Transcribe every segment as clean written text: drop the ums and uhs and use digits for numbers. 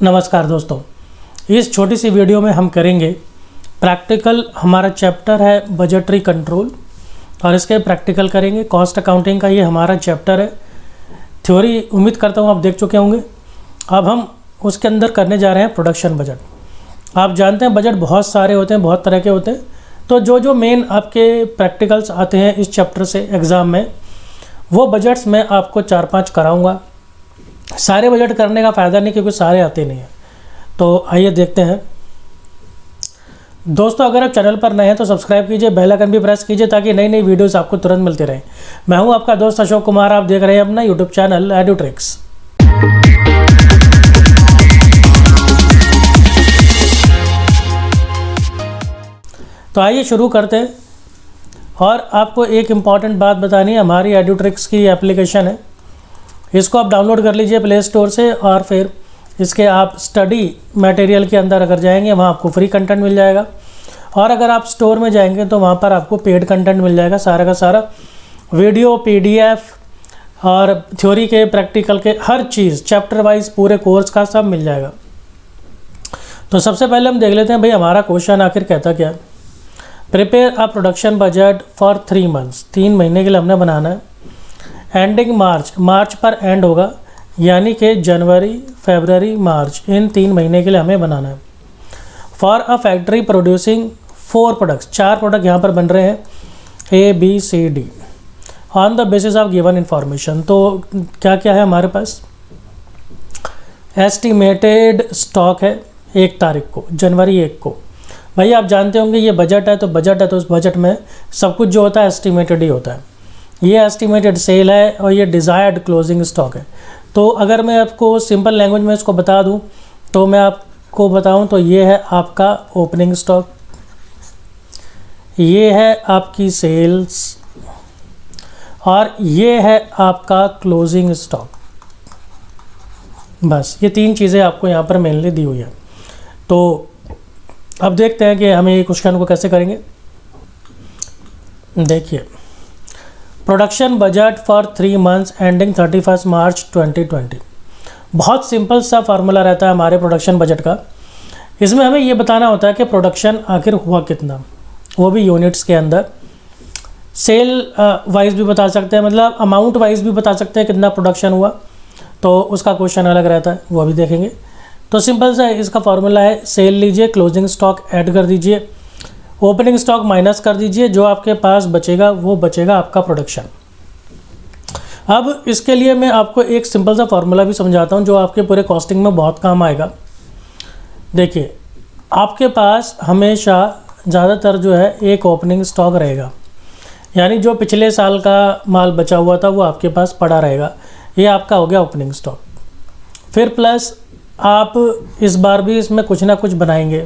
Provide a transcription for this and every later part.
नमस्कार दोस्तों, इस छोटी सी वीडियो में हम करेंगे प्रैक्टिकल। हमारा चैप्टर है बजटरी कंट्रोल और इसके प्रैक्टिकल करेंगे। कॉस्ट अकाउंटिंग का ये हमारा चैप्टर है। थ्योरी उम्मीद करता हूँ आप देख चुके होंगे। अब हम उसके अंदर करने जा रहे हैं प्रोडक्शन बजट। आप जानते हैं बजट बहुत सारे होते हैं, बहुत तरह के होते हैं। तो जो मेन आपके प्रैक्टिकल्स आते हैं इस चैप्टर से एग्ज़ाम में, वो बजट्स मैं आपको 4-5 कराऊँगा। सारे बजट करने का फ़ायदा नहीं, क्योंकि सारे आते नहीं हैं। तो आइए देखते हैं दोस्तों। अगर आप चैनल पर नए हैं तो सब्सक्राइब कीजिए, बेल आइकन भी प्रेस कीजिए ताकि नई नई वीडियोस आपको तुरंत मिलती रहें। मैं हूं आपका दोस्त अशोक कुमार, आप देख रहे हैं अपना यूट्यूब चैनल एडुट्रिक्स। तो आइए शुरू करते हैं। और आपको एक इम्पॉर्टेंट बात बतानी है, हमारी एडुट्रिक्स की एप्लीकेशन है, इसको आप डाउनलोड कर लीजिए प्ले स्टोर से। और फिर इसके आप स्टडी मटेरियल के अंदर अगर जाएंगे, वहाँ आपको फ्री कंटेंट मिल जाएगा। और अगर आप स्टोर में जाएंगे तो वहाँ पर आपको पेड कंटेंट मिल जाएगा, सारा का सारा वीडियो, PDF और थ्योरी के, प्रैक्टिकल के, हर चीज़ चैप्टर वाइज पूरे कोर्स का सब मिल जाएगा। तो सबसे पहले हम देख लेते हैं भाई हमारा क्वेश्चन आखिर कहता क्या है। Prepare a production budget for 3 months, 3 महीने के लिए हमने बनाना है। एंडिंग मार्च पर एंड होगा, यानी कि जनवरी, फरवरी, मार्च, इन 3 महीने के लिए हमें बनाना है। For a factory producing 4 products, 4 product यहाँ पर बन रहे हैं, A, B, C, D, on the basis of given information. तो क्या क्या है हमारे पास? एस्टिमेटेड स्टॉक है 1 तारीख को, जनवरी 1 को। भाई आप जानते होंगे ये बजट है, तो बजट है तो उस बजट में सब कुछ जो होता है एस्टिमेटेड ही होता है। ये एस्टिमेटेड सेल है और ये डिज़ायर्ड क्लोजिंग स्टॉक है। तो अगर मैं आपको सिंपल लैंग्वेज में इसको बता दूं, तो मैं आपको बताऊं तो ये है आपका ओपनिंग स्टॉक, ये है आपकी सेल्स और ये है आपका क्लोजिंग स्टॉक। बस ये 3 चीज़ें आपको यहाँ पर मेनली दी हुई है। तो अब देखते हैं कि हमें ये क्वेश्चन को कैसे करेंगे। देखिए, production budget for 3 months ending 31 मार्च 2020। बहुत सिंपल सा फार्मूला रहता है हमारे प्रोडक्शन बजट का। इसमें हमें ये बताना होता है कि प्रोडक्शन आखिर हुआ कितना, वो भी यूनिट्स के अंदर। सेल वाइज भी बता सकते हैं, मतलब अमाउंट वाइज भी बता सकते हैं कितना प्रोडक्शन हुआ, तो उसका क्वेश्चन अलग रहता है, वो अभी देखेंगे। तो सिंपल सा इसका फार्मूला है, सेल लीजिए, क्लोजिंग स्टॉक ऐड कर दीजिए, ओपनिंग स्टॉक माइनस कर दीजिए, जो आपके पास बचेगा वो बचेगा आपका प्रोडक्शन। अब इसके लिए मैं आपको एक सिंपल सा फार्मूला भी समझाता हूँ, जो आपके पूरे कॉस्टिंग में बहुत काम आएगा। देखिए, आपके पास हमेशा ज़्यादातर जो है एक ओपनिंग स्टॉक रहेगा, यानी जो पिछले साल का माल बचा हुआ था वो आपके पास पड़ा रहेगा। ये आपका हो गया ओपनिंग स्टॉक। फिर प्लस आप इस बार भी इसमें कुछ ना कुछ बनाएंगे,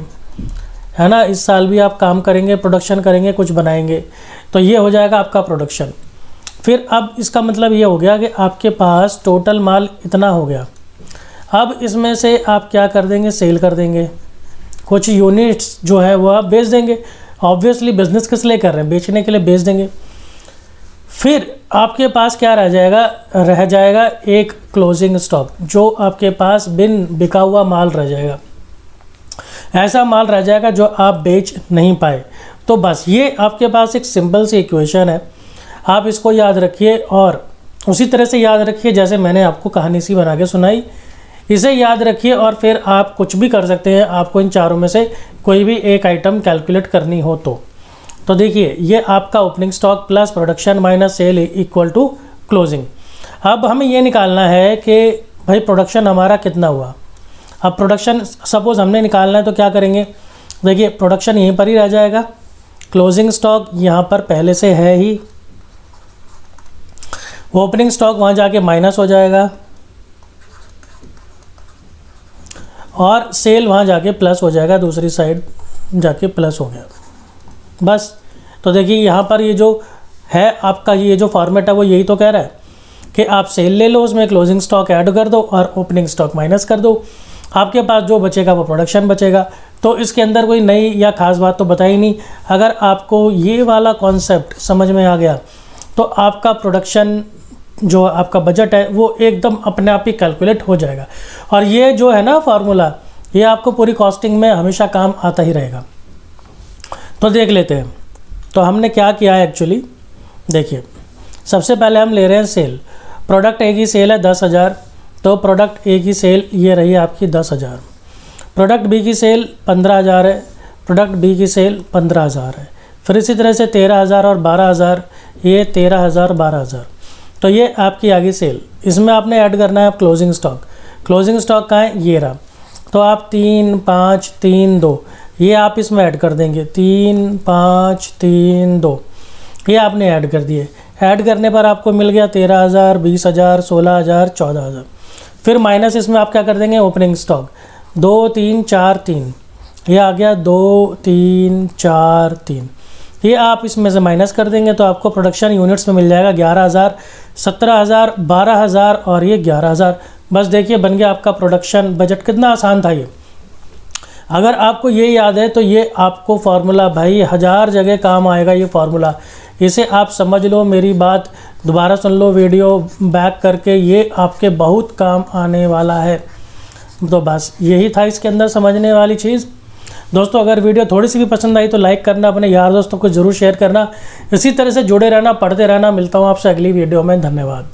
है ना। इस साल भी आप काम करेंगे, प्रोडक्शन करेंगे, कुछ बनाएंगे, तो ये हो जाएगा आपका प्रोडक्शन। फिर अब इसका मतलब ये हो गया कि आपके पास टोटल माल इतना हो गया। अब इसमें से आप क्या कर देंगे? सेल कर देंगे। कुछ यूनिट्स जो है वो आप बेच देंगे। ऑब्वियसली बिजनेस किस लिए कर रहे हैं? बेचने के लिए बेच देंगे। फिर आपके पास क्या रह जाएगा? रह जाएगा एक क्लोजिंग स्टॉक, जो आपके पास बिन बिका हुआ माल रह जाएगा। ऐसा माल रह जाएगा जो आप बेच नहीं पाए। तो बस ये आपके पास एक सिंपल सी इक्वेशन है, आप इसको याद रखिए और उसी तरह से याद रखिए जैसे मैंने आपको कहानी सी बना के सुनाई। इसे याद रखिए और फिर आप कुछ भी कर सकते हैं, आपको इन चारों में से कोई भी एक आइटम कैलकुलेट करनी हो तो देखिए, ये आपका opening stock plus production minus sale equal to closing. अब हमें ये निकालना है कि भाई प्रोडक्शन हमारा कितना हुआ। अब प्रोडक्शन सपोज़ हमने निकालना है तो क्या करेंगे? देखिए, प्रोडक्शन यहीं पर ही रह जाएगा, क्लोजिंग स्टॉक यहाँ पर पहले से है ही, ओपनिंग स्टॉक वहाँ जाके माइनस हो जाएगा और सेल वहाँ जाके प्लस हो जाएगा, दूसरी साइड जाके प्लस हो गया। बस। तो देखिए यहाँ पर ये जो है आपका, ये जो फॉर्मेट है वो यही तो कह रहा है कि आप सेल ले लो, उसमें क्लोजिंग स्टॉक ऐड कर दो और ओपनिंग स्टॉक माइनस कर दो। आपके पास जो बचेगा वो प्रोडक्शन बचेगा। तो इसके अंदर कोई नई या ख़ास बात तो बताई नहीं। अगर आपको ये वाला कॉन्सेप्ट समझ में आ गया तो आपका प्रोडक्शन जो आपका बजट है वो एकदम अपने आप ही कैलकुलेट हो जाएगा। और ये जो है ना फार्मूला, ये आपको पूरी कॉस्टिंग में हमेशा काम आता ही रहेगा। तो देख लेते हैं तो हमने क्या किया है एक्चुअली। देखिए, सबसे पहले हम ले रहे हैं सेल। प्रोडक्ट ए की सेल है 10,000, तो प्रोडक्ट ए की सेल ये रही आपकी 10,000। प्रोडक्ट बी की सेल 15,000 है, प्रोडक्ट बी की सेल 15,000 है। फिर इसी तरह से 13,000 और 12,000, ये 13,000 12,000, तो ये आपकी आ गई सेल। इसमें आपने ऐड करना है क्लोजिंग स्टॉक। क्लोजिंग स्टॉक कहाँ है, ये रहा। तो आप 3, 5, 3, 2 ये आप इसमें ऐड कर देंगे। 3, 5, 3, 2 ये आपने ऐड कर दिए। ऐड करने पर आपको मिल गया 13,000, 20,000, 16,000, 14,000। फिर माइनस इसमें आप क्या कर देंगे, ओपनिंग स्टॉक 2, 3, 4, 3 ये आ गया 2, 3, 4, 3 ये आप इसमें से माइनस कर देंगे तो आपको प्रोडक्शन यूनिट्स में मिल जाएगा 11,000, 17,000, 12,000 और ये 11,000। बस देखिए बन गया आपका प्रोडक्शन बजट। कितना आसान था ये। अगर आपको ये याद है तो ये आपको फार्मूला भाई 1000 जगह काम आएगा। ये फार्मूला इसे आप समझ लो, मेरी बात दोबारा सुन लो वीडियो बैक करके, ये आपके बहुत काम आने वाला है। तो बस यही था इसके अंदर समझने वाली चीज़। दोस्तों अगर वीडियो थोड़ी सी भी पसंद आई तो लाइक करना, अपने यार दोस्तों को ज़रूर शेयर करना। इसी तरह से जुड़े रहना, पढ़ते रहना। मिलता हूँ आपसे अगली वीडियो में। धन्यवाद।